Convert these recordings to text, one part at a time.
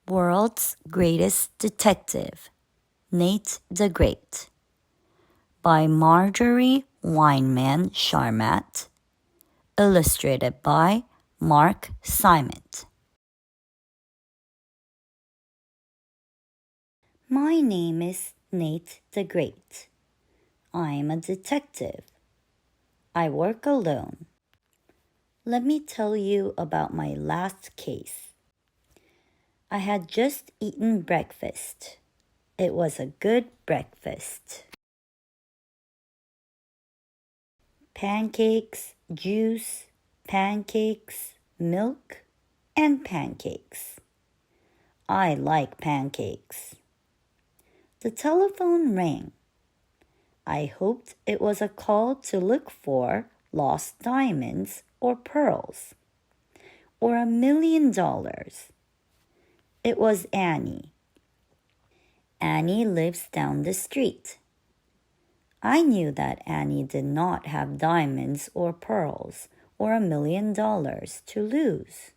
World's Greatest Detective, Nate the Great, by Marjorie Weinman Sharmat, illustrated by Mark Sharmat. My name is Nate the Great. I am a detective. I work alone. Let me tell you about my last case. I had just eaten breakfast. It was a good breakfast. Pancakes, juice, pancakes, milk, and pancakes. I like pancakes. The telephone rang. I hoped it was a call to look for lost diamonds or pearls, or $1 million. It was Annie. Annie lives down the street. I knew that Annie did not have diamonds or pearls or $1 million to lose.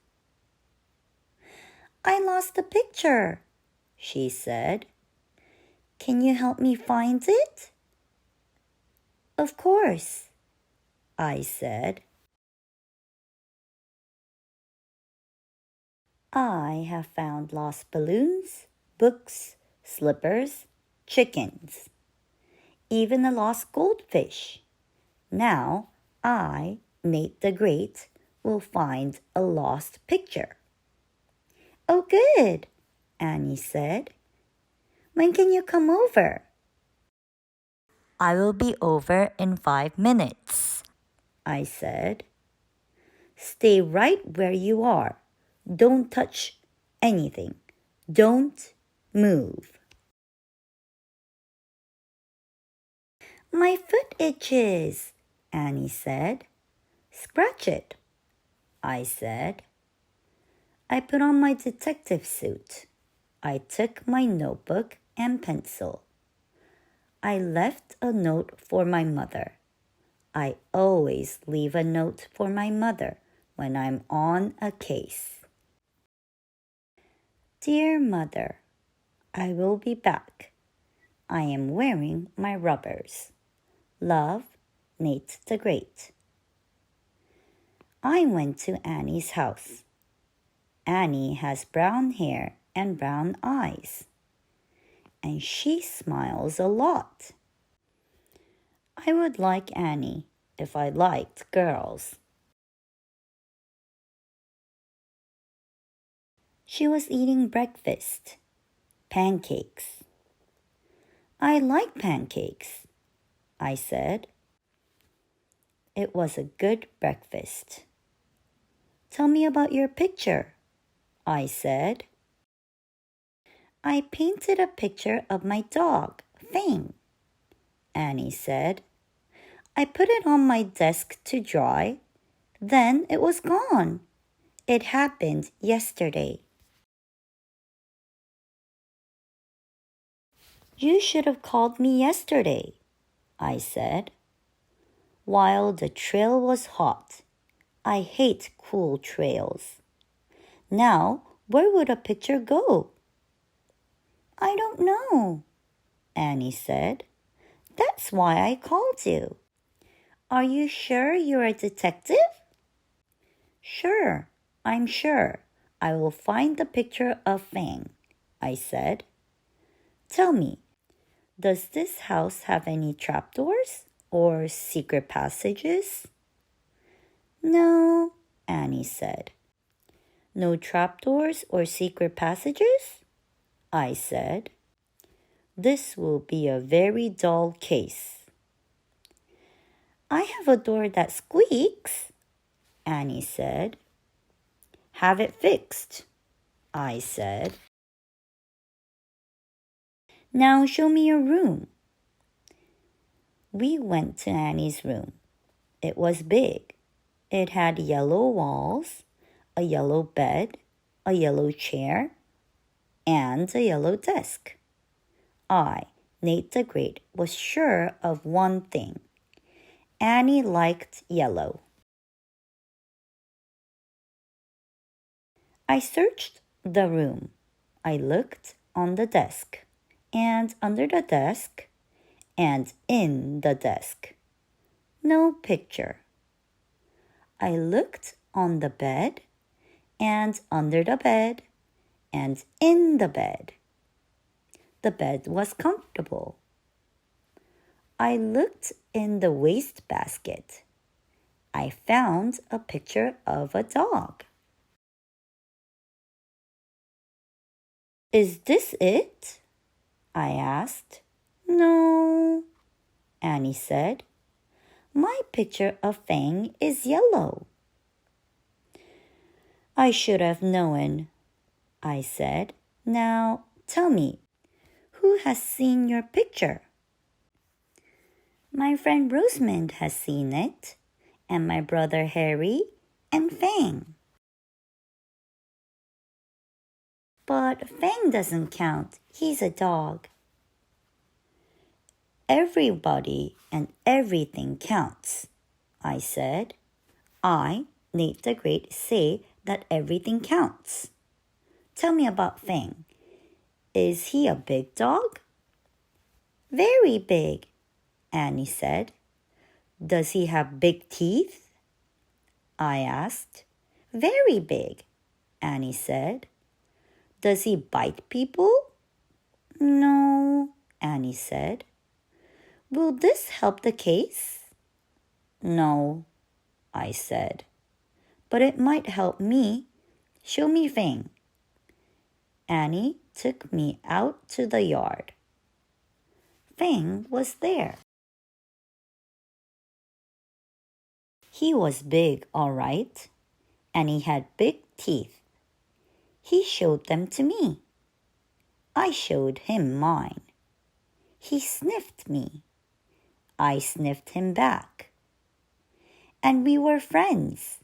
I lost the picture, she said. Can you help me find it? Of course, I said. I have found lost balloons, books, slippers, chickens, even a lost goldfish. Now I, Nate the Great, will find a lost picture. Oh, good, Annie said. When can you come over? I will be over in 5 minutes, I said. Stay right where you are. Don't touch anything. Don't move. My foot itches, Annie said. Scratch it, I said. I put on my detective suit. I took my notebook and pencil. I left a note for my mother. I always leave a note for my mother when I'm on a case. Dear Mother, I will be back. I am wearing my rubbers. Love, Nate the Great. I went to Annie's house. Annie has brown hair and brown eyes, and she smiles a lot. I would like Annie if I liked girls. She was eating breakfast, pancakes. I like pancakes, I said. It was a good breakfast. Tell me about your picture, I said. I painted a picture of my dog, Fang, Annie said. I put it on my desk to dry. Then it was gone. It happened yesterday. You should have called me yesterday, I said. While the trail was hot. I hate cool trails. Now, where would a picture go? I don't know, Annie said. That's why I called you. Are you sure you're a detective? Sure, I'm sure. I will find the picture of Fang, I said. Tell me, does this house have any trapdoors or secret passages? No, Annie said. No trapdoors or secret passages? I said. This will be a very dull case. I have a door that squeaks, Annie said. Have it fixed, I said. Now show me your room. We went to Annie's room. It was big. It had yellow walls, a yellow bed, a yellow chair, and a yellow desk. I, Nate the Great, was sure of one thing. Annie liked yellow. I searched the room. I looked on the desk, and under the desk, and in the desk. No picture. I looked on the bed, and under the bed, and in the bed. The bed was comfortable. I looked in the wastebasket. I found a picture of a dog. Is this it? I asked. No, Annie said. My picture of Fang is yellow. I should have known, I said. Now tell me, who has seen your picture? My friend Rosamond has seen it, and my brother Harry, and Fang. But Fang doesn't count. He's a dog. Everybody and everything counts, I said. I, Nate the Great, say that everything counts. Tell me about Fang. Is he a big dog? Very big, Annie said. Does he have big teeth? I asked. Very big, Annie said. Does he bite people? No, Annie said. Will this help the case? No, I said. But it might help me. Show me Fang. Annie took me out to the yard. Fang was there. He was big, all right, and he had big teeth. He showed them to me. I showed him mine. He sniffed me. I sniffed him back. And we were friends.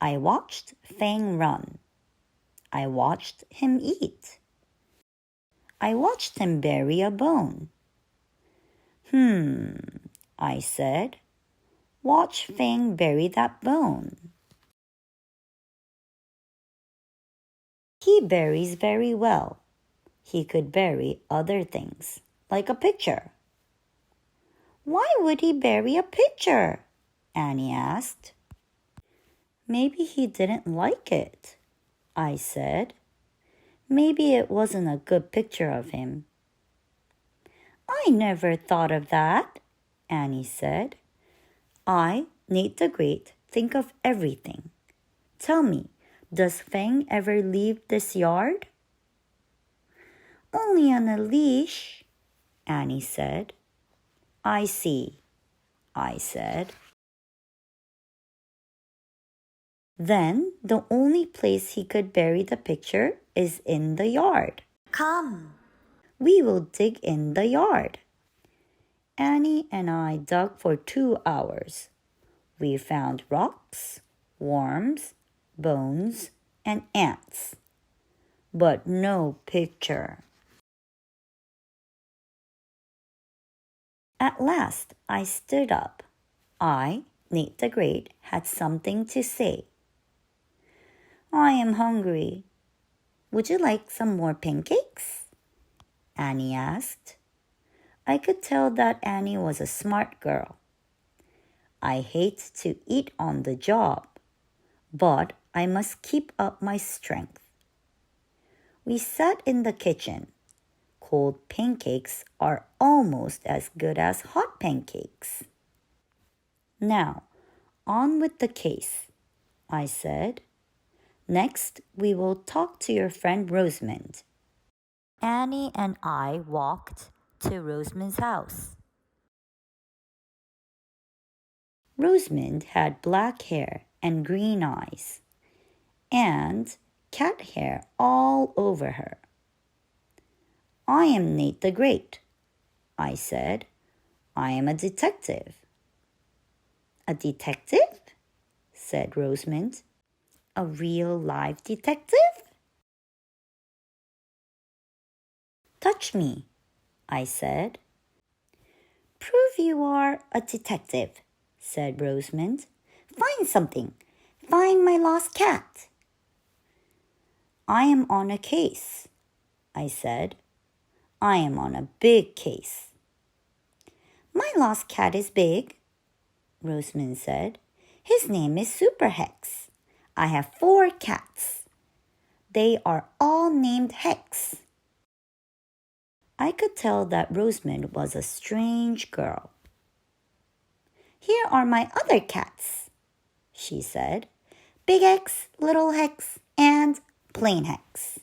I watched Fang run. I watched him eat. I watched him bury a bone. I said. Watch Fang bury that bone. He buries very well. He could bury other things, like a picture. Why would he bury a picture? Annie asked. Maybe he didn't like it, I said. Maybe it wasn't a good picture of him. I never thought of that, Annie said. I, Nate the Great, think of everything. Tell me, does Fang ever leave this yard? Only on a leash, Annie said. I see, I said. Then the only place he could bury the picture is in the yard. Come. We will dig in the yard. Annie and I dug for 2 hours. We found rocks, worms, bones, and ants. But no picture. At last I stood up. I, Nate the Great, had something to say. I am hungry. Would you like some more pancakes? Annie asked. I could tell that Annie was a smart girl. I hate to eat on the job, but I must keep up my strength. We sat in the kitchen. Cold pancakes are almost as good as hot pancakes. Now, on with the case, I said. Next, we will talk to your friend Rosamond. Annie and I walked to Rosamond's house. Rosamond had black hair and green eyes, and cat hair all over her. I am Nate the Great, I said. I am a detective. A detective? Said Rosamond. A real live detective? Touch me, I said. Prove you are a detective, said Rosamond. Find something. Find my lost cat. I am on a case, I said. I am on a big case. My lost cat is big, Rosamond said. His name is Super Hex. I have 4 cats. They are all named Hex. I could tell that Rosamond was a strange girl. Here are my other cats, she said. Big Hex, Little Hex, and Plain Hex.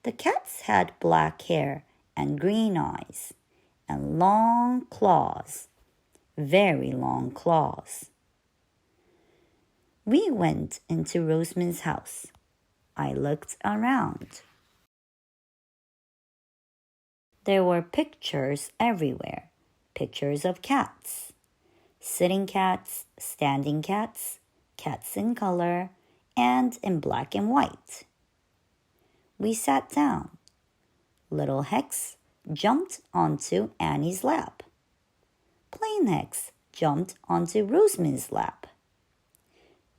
The cats had black hair and green eyes and long claws, very long claws. We went into Rosamond's house. I looked around. There were pictures everywhere, pictures of cats. Sitting cats, standing cats, cats in color, and in black and white. We sat down. Little Hex jumped onto Annie's lap. Plain Hex jumped onto Rosamond's lap.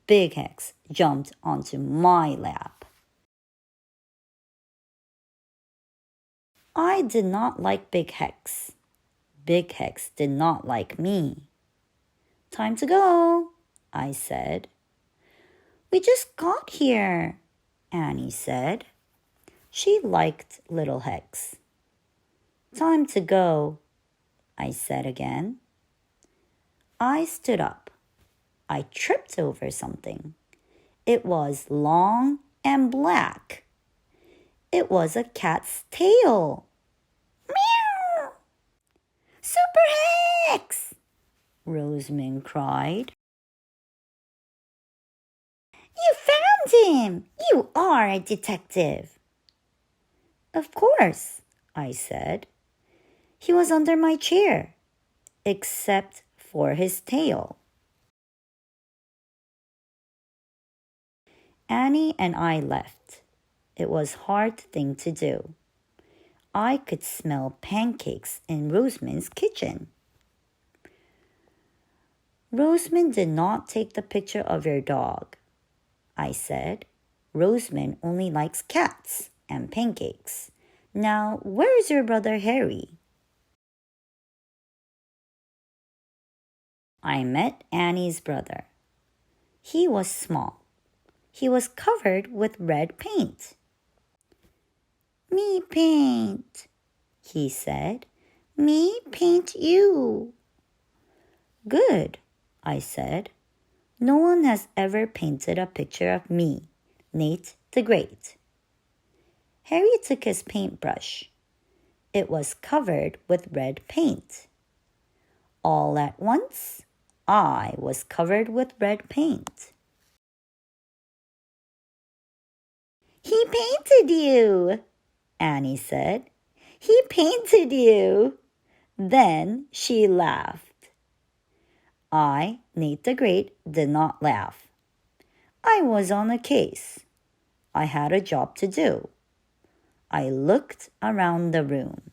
Big Hex jumped onto my lap. I did not like Big Hex. Big Hex did not like me. Time to go, I said. We just got here, Annie said. She liked Little Hex. Time to go, I said again. I stood up. I tripped over something. It was long and black. It was a cat's tail. Meow! Super Hex! Rosamond cried. You found him! You are a detective. Of course, I said. He was under my chair, except for his tail. Annie and I left. It was a hard thing to do. I could smell pancakes in Rosamond's kitchen. Rosamond did not take the picture of your dog, I said. Rosamond only likes cats and pancakes. Now, where is your brother Harry? I met Annie's brother. He was small. He was covered with red paint. Me paint, he said. Me paint you. Good, I said. No one has ever painted a picture of me, Nate the Great. Harry took his paintbrush. It was covered with red paint. All at once, I was covered with red paint. He painted you, Annie said. He painted you. Then she laughed. I, Nate the Great, did not laugh. I was on a case. I had a job to do. I looked around the room.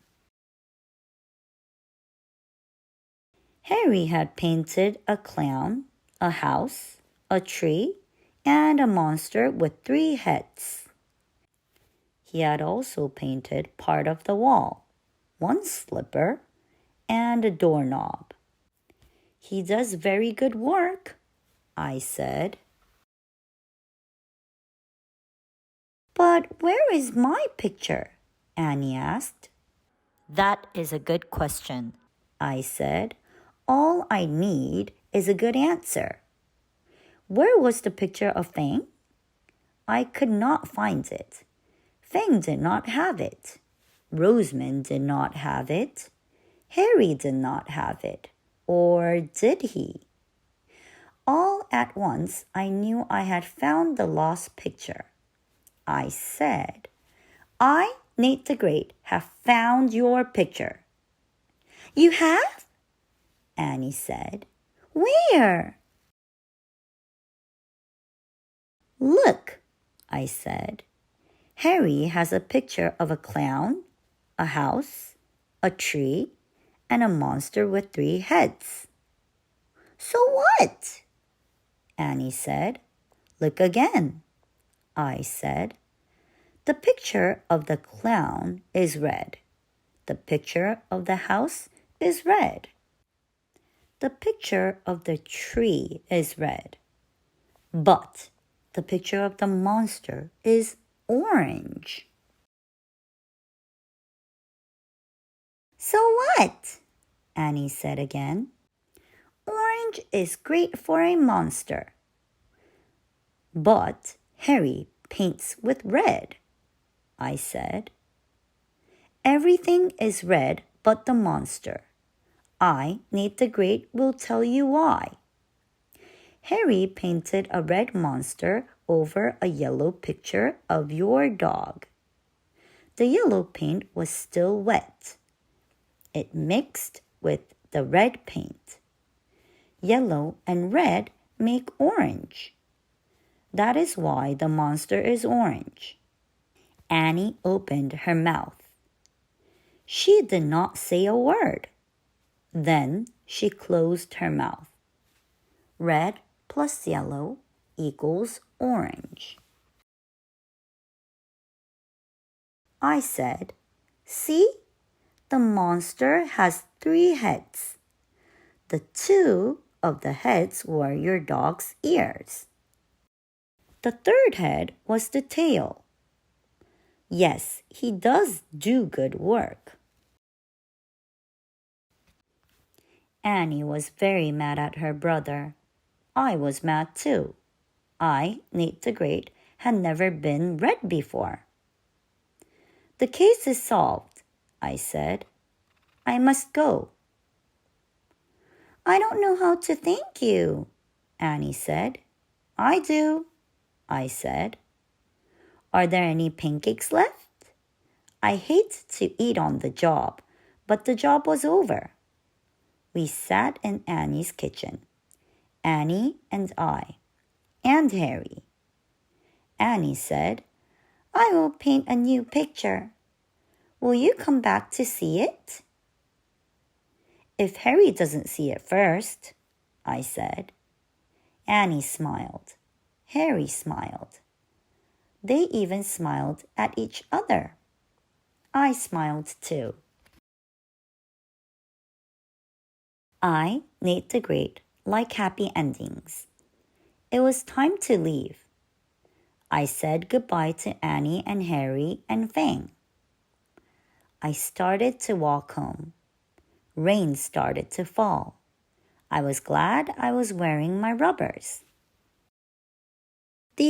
Harry had painted a clown, a house, a tree, and a monster with 3 heads. He had also painted part of the wall, 1 slipper, and a doorknob. He does very good work, I said. But where is my picture? Annie asked. That is a good question, I said. All I need is a good answer. Where was the picture of Fang? I could not find it. Fang did not have it. Rosamond did not have it. Harry did not have it. Or did he? All at once, I knew I had found the lost picture. I said, I, Nate the Great, have found your picture. You have? Annie said. Where? Look, I said. Harry has a picture of a clown, a house, a tree, and a monster with 3 heads. So what? Annie said. Look again, I said. The picture of the clown is red. The picture of the house is red. The picture of the tree is red. But the picture of the monster is orange. So what? Annie said again. Orange is great for a monster. But Harry paints with red, I said. Everything is red but the monster. I, Nate the Great, will tell you why. Harry painted a red monster over a yellow picture of your dog. The yellow paint was still wet. It mixed with the red paint. Yellow and red make orange. That is why the monster is orange. Annie opened her mouth. She did not say a word. Then she closed her mouth. Red plus yellow equals orange. I said, see, the monster has 3 heads. The 2 of the heads were your dog's ears. The 3rd head was the tail. Yes, he does do good work. Annie was very mad at her brother. I was mad too. I, Nate the Great, had never been red before. The case is solved, I said. I must go. I don't know how to thank you, Annie said. I do, I said. Are there any pancakes left? I hate to eat on the job, but the job was over. We sat in Annie's kitchen, Annie and I, and Harry. Annie said, I will paint a new picture. Will you come back to see it? If Harry doesn't see it first, I said. Annie smiled. Harry smiled. They even smiled at each other. I smiled too. I, Nate the Great, like happy endings. It was time to leave. I said goodbye to Annie and Harry and Fang. I started to walk home. Rain started to fall. I was glad I was wearing my rubbers. The